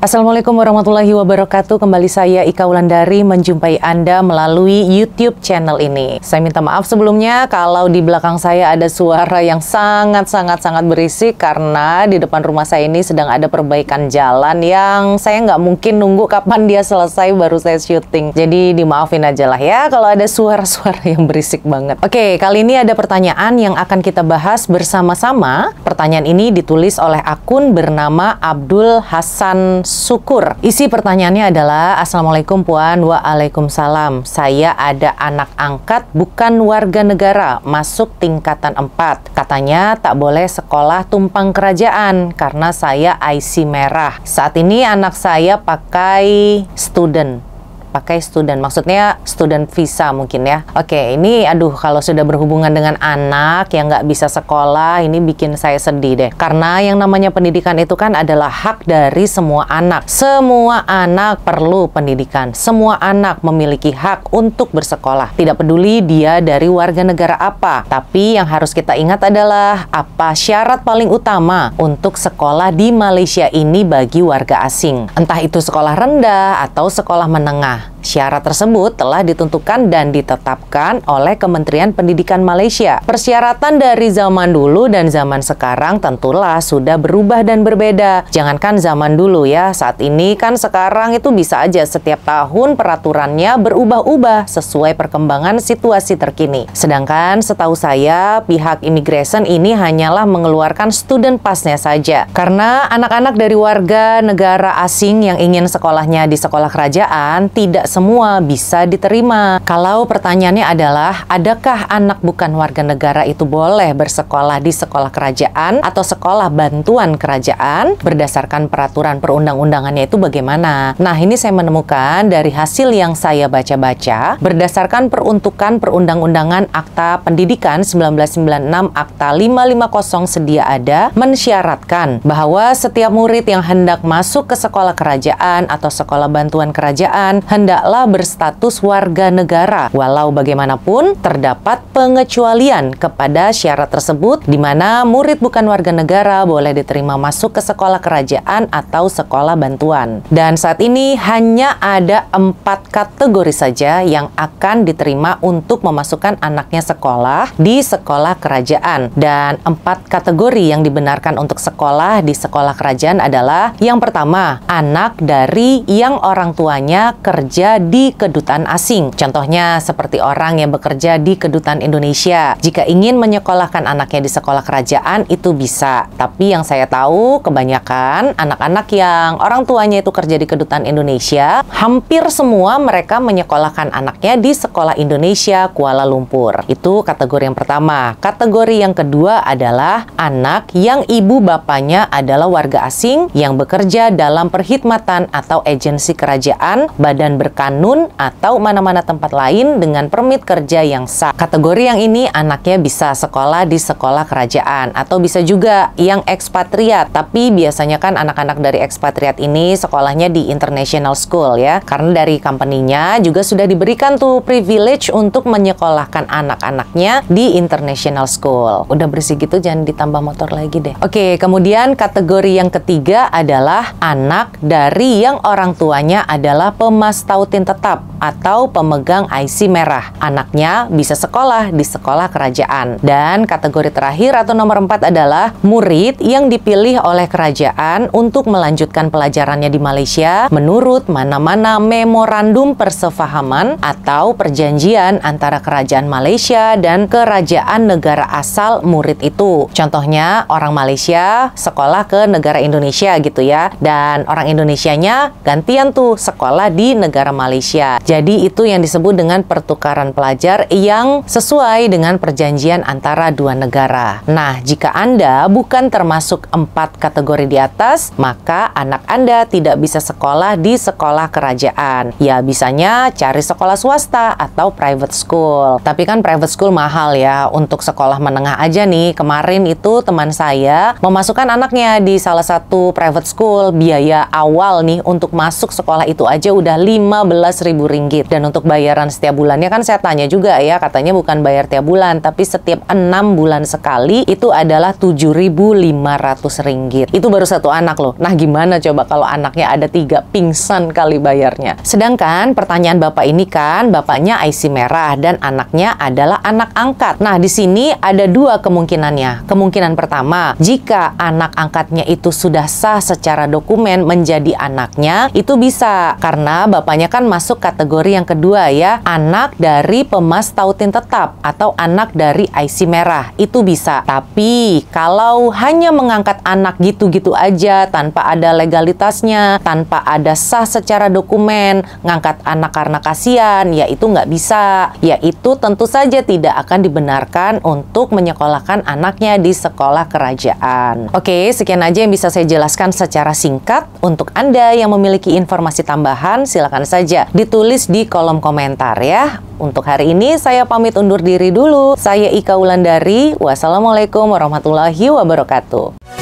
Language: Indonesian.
Assalamualaikum warahmatullahi wabarakatuh. Kembali saya Ika Wulandari menjumpai Anda melalui YouTube channel ini. Saya minta maaf sebelumnya kalau di belakang saya ada suara yang sangat berisik karena di depan rumah saya ini sedang ada perbaikan jalan yang saya nggak mungkin nunggu kapan dia selesai baru saya syuting. Jadi dimaafin aja lah ya kalau ada suara-suara yang berisik banget. Oke, kali ini ada pertanyaan yang akan kita bahas bersama-sama. Pertanyaan ini ditulis oleh akun bernama Abdul Hasan Syukur. Isi pertanyaannya adalah, Assalamualaikum Puan. Waalaikumsalam. Saya ada anak angkat bukan warga negara, masuk tingkatan 4. Katanya tak boleh sekolah tumpang kerajaan karena saya IC merah. Saat ini anak saya pakai student, maksudnya student visa mungkin ya. Oke, ini aduh kalau sudah berhubungan dengan anak yang nggak bisa sekolah, ini bikin saya sedih deh. Karena yang namanya pendidikan itu kan adalah hak dari semua anak. Semua anak perlu pendidikan. Semua anak memiliki hak untuk bersekolah. Tidak peduli dia dari warga negara apa. Tapi yang harus kita ingat adalah apa syarat paling utama untuk sekolah di Malaysia ini bagi warga asing. Entah itu sekolah rendah atau sekolah menengah. Syarat tersebut telah ditentukan dan ditetapkan oleh Kementerian Pendidikan Malaysia. Persyaratan dari zaman dulu dan zaman sekarang tentulah sudah berubah dan berbeda. Jangankan zaman dulu ya, saat ini kan sekarang itu bisa aja setiap tahun peraturannya berubah-ubah sesuai perkembangan situasi terkini. Sedangkan setahu saya pihak immigration ini hanyalah mengeluarkan student pass-nya saja. Karena anak-anak dari warga negara asing yang ingin sekolahnya di sekolah kerajaan tidak semua bisa diterima. Kalau pertanyaannya adalah, adakah anak bukan warga negara itu boleh bersekolah di sekolah kerajaan atau sekolah bantuan kerajaan? Berdasarkan peraturan perundang-undangannya itu bagaimana? Nah, ini saya menemukan dari hasil yang saya baca-baca, berdasarkan peruntukan perundang-undangan Akta Pendidikan 1996 Akta 550 sedia ada, mensyaratkan bahwa setiap murid yang hendak masuk ke sekolah kerajaan atau sekolah bantuan kerajaan hendaklah berstatus warga negara. Walau bagaimanapun, terdapat pengecualian kepada syarat tersebut di mana murid bukan warga negara boleh diterima masuk ke sekolah kerajaan atau sekolah bantuan. Dan saat ini hanya ada 4 kategori saja yang akan diterima untuk memasukkan anaknya sekolah di sekolah kerajaan. Dan 4 kategori yang dibenarkan untuk sekolah di sekolah kerajaan adalah yang pertama, anak dari yang orang tuanya kerja di kedutaan asing. Contohnya seperti orang yang bekerja di kedutaan Indonesia. Jika ingin menyekolahkan anaknya di sekolah kerajaan itu bisa. Tapi yang saya tahu kebanyakan anak-anak yang orang tuanya itu kerja di kedutaan Indonesia, hampir semua mereka menyekolahkan anaknya di sekolah Indonesia Kuala Lumpur. Itu kategori yang pertama. Kategori yang kedua adalah anak yang ibu bapaknya adalah warga asing yang bekerja dalam perkhidmatan atau agensi kerajaan, badan berkanun, atau mana-mana tempat lain dengan permit kerja yang sah. Kategori yang ini anaknya bisa sekolah di sekolah kerajaan atau bisa juga yang ekspatriat. Tapi biasanya kan anak-anak dari ekspatriat ini sekolahnya di international school ya. Karena dari company-nya juga sudah diberikan tuh privilege untuk menyekolahkan anak-anaknya di international school. Udah bersih gitu jangan ditambah motor lagi deh. Oke, kemudian kategori yang ketiga adalah anak dari yang orang tuanya adalah pemastautin tetap atau pemegang IC merah. Anaknya bisa sekolah di sekolah kerajaan. Dan kategori terakhir atau nomor 4 adalah murid yang dipilih oleh kerajaan untuk melanjutkan pelajarannya di Malaysia menurut mana-mana memorandum persefahaman atau perjanjian antara kerajaan Malaysia dan kerajaan negara asal murid itu. Contohnya orang Malaysia sekolah ke negara Indonesia gitu ya. Dan orang Indonesianya gantian tuh sekolah di negara Malaysia. Jadi itu yang disebut dengan pertukaran pelajar yang sesuai dengan perjanjian antara dua negara. Nah, jika Anda bukan termasuk 4 kategori di atas, maka anak Anda tidak bisa sekolah di sekolah kerajaan. Ya, bisanya cari sekolah swasta atau private school. Tapi kan private school mahal ya. Untuk sekolah menengah aja nih, kemarin itu teman saya memasukkan anaknya di salah satu private school. Biaya awal nih untuk masuk sekolah itu aja udah Rp15.000. Dan untuk bayaran setiap bulannya kan saya tanya juga ya, katanya bukan bayar tiap bulan, tapi setiap 6 bulan sekali itu adalah Rp7.500. Itu baru satu anak loh. Nah gimana coba kalau anaknya ada 3, pingsan kali bayarnya. Sedangkan pertanyaan Bapak ini kan, bapaknya IC merah dan anaknya adalah anak angkat. Nah di sini ada 2 kemungkinannya. Kemungkinan pertama, jika anak angkatnya itu sudah sah secara dokumen menjadi anaknya, itu bisa karena bapaknya kan masuk kategori yang kedua ya, anak dari pemas tautin tetap atau anak dari IC merah, itu bisa. Tapi kalau hanya mengangkat anak gitu-gitu aja tanpa ada legalitasnya, tanpa ada sah secara dokumen, ngangkat anak karena kasihan, ya itu nggak bisa. Yaitu tentu saja tidak akan dibenarkan untuk menyekolahkan anaknya di sekolah kerajaan. Oke, sekian aja yang bisa saya jelaskan secara singkat. Untuk Anda yang memiliki informasi tambahan, silakan saja ditulis di kolom komentar ya. Untuk hari ini saya pamit undur diri dulu. Saya Ika Wulandari. Wassalamualaikum warahmatullahi wabarakatuh.